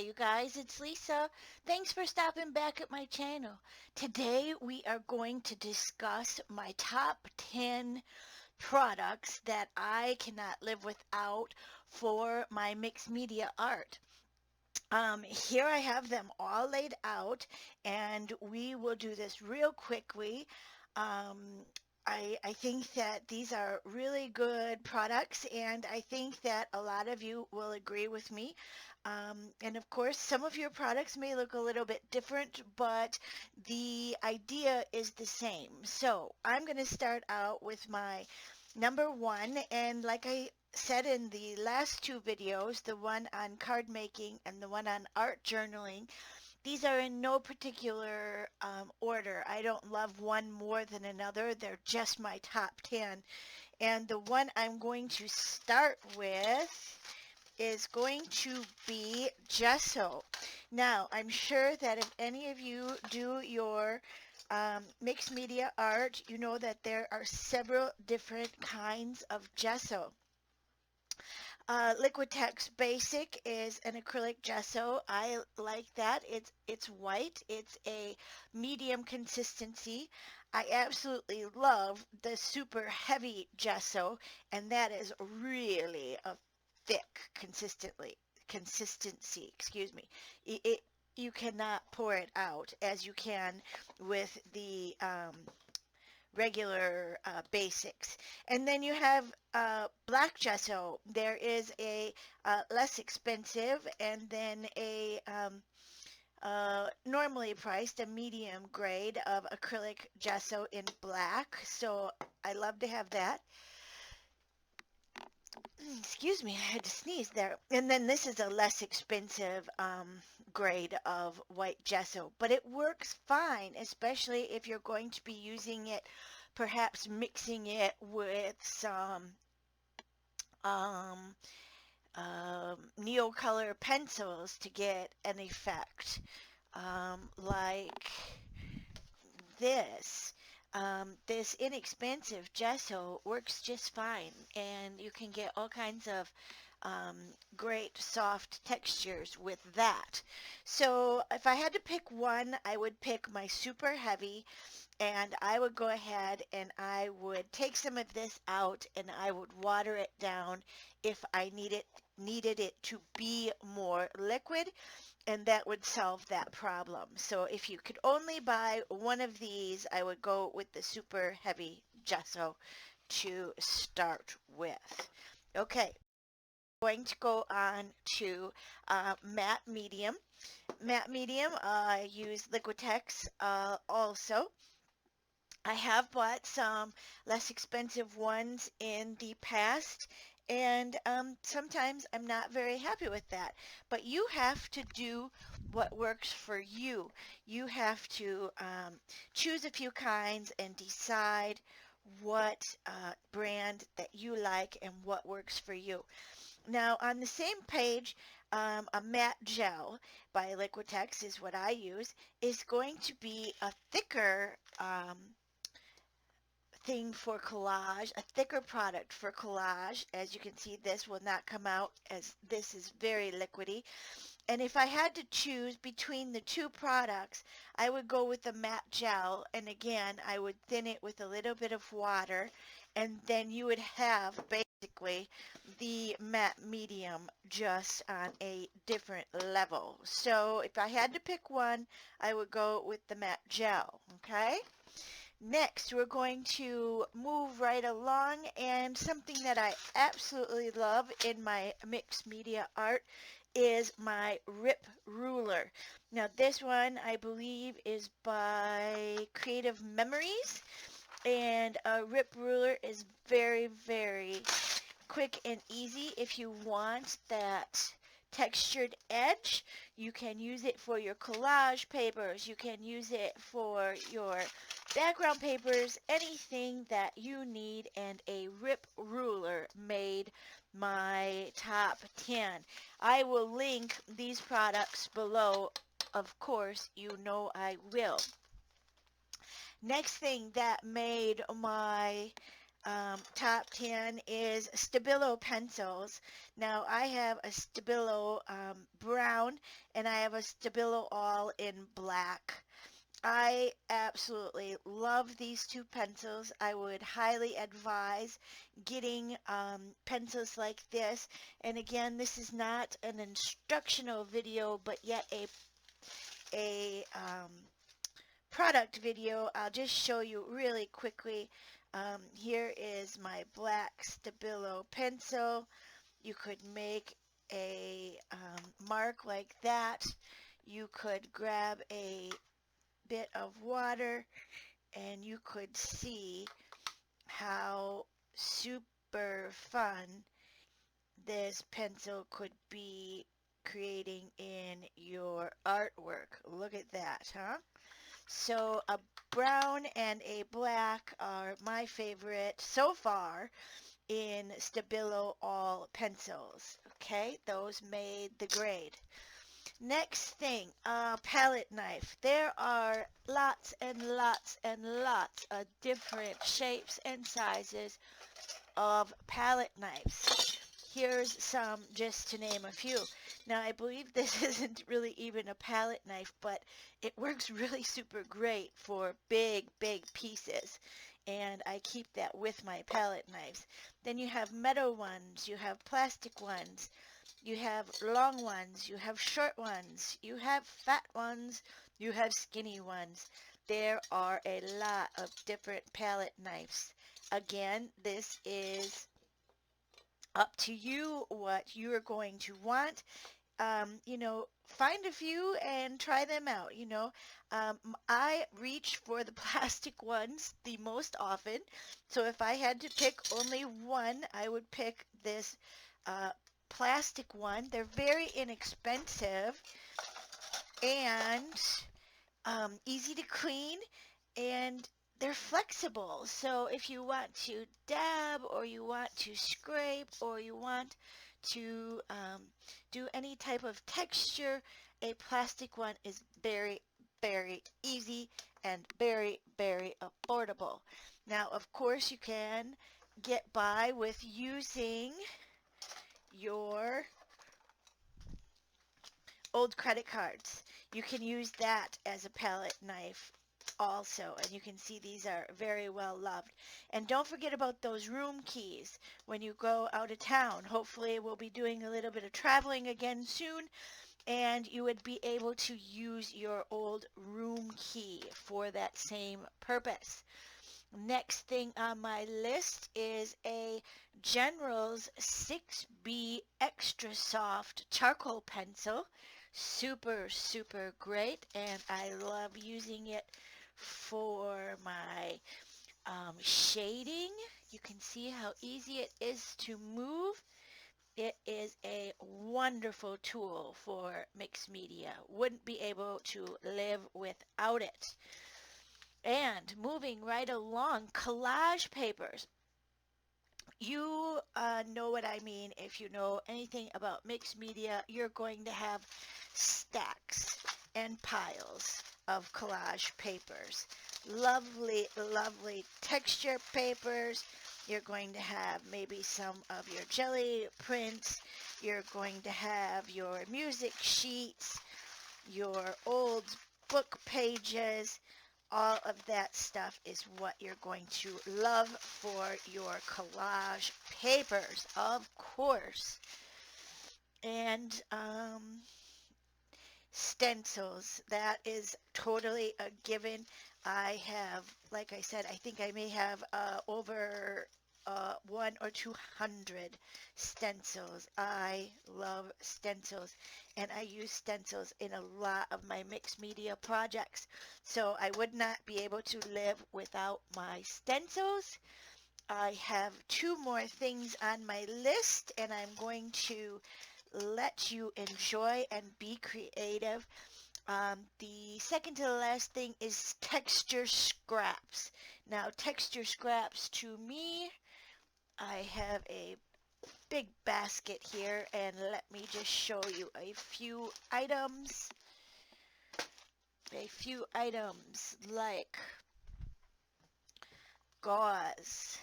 you guys, it's Lisa. Thanks for stopping back at my channel. Today we are going to discuss my top 10 products that I cannot live without for my mixed media art. Here I have them all laid out, and we will do this real quickly. Um, I think that these are really good products, and I think that a lot of you will agree with me. And of course, some of your products may look a little bit different, but the idea is the same. So I'm going to start out with my number one, and like I said in the last two videos, the one on card making and the one on art journaling, these are in no particular order. I don't love one more than another. They're just my top 10. And the one I'm going to start with is going to be gesso. Now, I'm sure that if any of you do your mixed media art, you know that there are several different kinds of gesso. Liquitex Basic is an acrylic gesso. I like that. It's white. It's a medium consistency. I absolutely love the super heavy gesso, and that is really a thick consistency. Excuse me. You cannot pour it out as you can with the regular basics. And then you have black gesso. There is a less expensive, and then a normally priced a medium grade of acrylic gesso in black. So I love to have that. Excuse me, I had to sneeze there. And then this is a less expensive grade of white gesso, but it works fine, especially if you're going to be using it, perhaps mixing it with some um, neocolor pencils to get an effect, like this. This inexpensive gesso works just fine, and you can get all kinds of um, great soft textures with that. So if I had to pick one, I would pick my super heavy, and I would go ahead and I would take some of this out and I would water it down if I needed it to be more liquid, and that would solve that problem. So if you could only buy one of these, I would go with the super heavy gesso to start with. Okay, going to go on to matte medium. Matte medium, I use Liquitex also. I have bought some less expensive ones in the past, and sometimes I'm not very happy with that. But you have to do what works for you. You have to choose a few kinds and decide what brand that you like and what works for you. Now, on the same page, a matte gel by Liquitex is what I use, is going to be a thicker thing for collage, a thicker product for collage. As you can see, this will not come out, as this is very liquidy. And if I had to choose between the two products, I would go with the matte gel, and again, I would thin it with a little bit of water, and then you would have basically the matte medium just on a different level. So if I had to pick one, I would go with the matte gel, okay? Next, we're going to move right along, and something that I absolutely love in my mixed media art is my Rip Ruler. Now, this one I believe is by Creative Memories, and a Rip Ruler is very, very quick and easy. If you want that textured edge, you can use it for your collage papers, you can use it for your background papers, anything that you need, and a Rip Ruler made my top 10. I will link these products below, of course, you know I will. Next thing that made my top 10 is Stabilo pencils. Now I have a Stabilo brown and I have a Stabilo all in black. I absolutely love these two pencils. I would highly advise getting pencils like this. And again, this is not an instructional video, but yet a product video. I'll just show you really quickly. Here is my black Stabilo pencil. You could make a mark like that. You could grab a bit of water and you could see how super fun this pencil could be creating in your artwork. Look at that, huh? So a brown and a black are my favorite so far in Stabilo all pencils. Okay, those made the grade. Next thing, palette knife. There are lots and lots and lots of different shapes and sizes of palette knives. Here's some just to name a few. Now I believe this isn't really even a palette knife, but it works really super great for big pieces. And I keep that with my palette knives. Then you have metal ones, you have plastic ones, you have long ones, you have short ones, you have fat ones, you have skinny ones. There are a lot of different palette knives. Again, this is up to you what you are going to want. Find a few and try them out. I reach for the plastic ones the most often. So if I had to pick only one, I would pick this uh, plastic one. They're very inexpensive and easy to clean, and they're flexible. So if you want to dab or you want to scrape or you want to do any type of texture, a plastic one is very easy and very affordable. Now, of course, you can get by with using your old credit cards. You can use that as a palette knife also, and you can see these are very well loved. And don't forget about those room keys when you go out of town. Hopefully we'll be doing a little bit of traveling again soon, and you would be able to use your old room key for that same purpose. Next thing on my list is a General's 6B Extra Soft Charcoal Pencil. Super great, and I love using it for my shading. You can see how easy it is to move. It is a wonderful tool for mixed media. Wouldn't be able to live without it. And moving right along, collage papers. You know what I mean. If you know anything about mixed media, you're going to have stacks and piles of collage papers. Lovely texture papers. You're going to have maybe some of your jelly prints. You're going to have your music sheets, your old book pages. All of that stuff is what you're going to love for your collage papers, of course. And stencils, that is totally a given. I have, like I said, I think I may have over 100 or 200 stencils. I love stencils, and I use stencils in a lot of my mixed media projects. So I would not be able to live without my stencils. I have two more things on my list, and I'm going to let you enjoy and be creative. The second to the last thing is texture scraps. Now, texture scraps to me, I have a big basket here, and let me just show you a few items. A few items like gauze,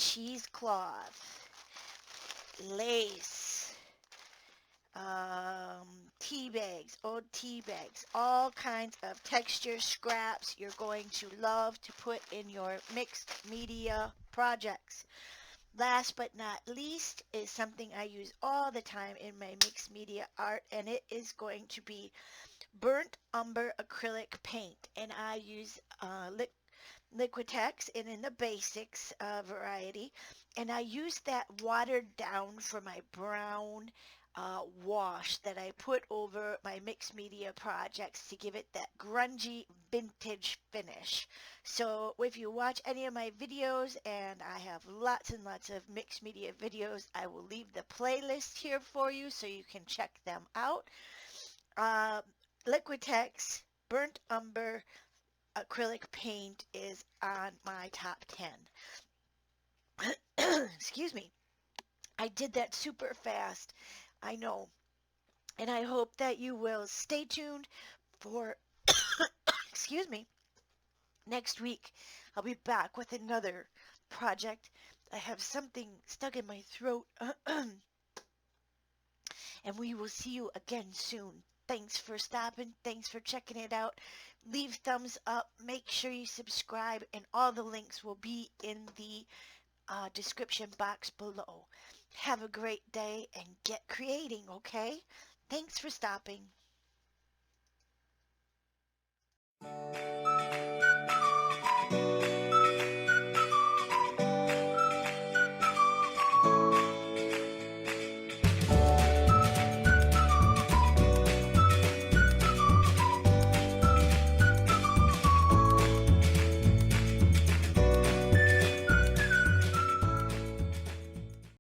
cheesecloth, lace, tea bags, old tea bags, all kinds of texture scraps you're going to love to put in your mixed media projects. Last but not least is something I use all the time in my mixed media art, and it is going to be burnt umber acrylic paint. And I use Liquitex and in the basics variety, and I use that watered down for my brown wash that I put over my mixed media projects to give it that grungy vintage finish. So if you watch any of my videos, and I have lots and lots of mixed media videos, I will leave the playlist here for you so you can check them out. Uh, Liquitex, burnt umber, acrylic paint is on my top 10. Excuse me. I did that super fast. I know. And I hope that you will stay tuned for, excuse me, next week. I'll be back with another project. I have something stuck in my throat. And we will see you again soon. Thanks for stopping. Thanks for checking it out. Leave thumbs up. Make sure you subscribe, and all the links will be in the description box below. Have a great day and get creating, okay? Thanks for stopping.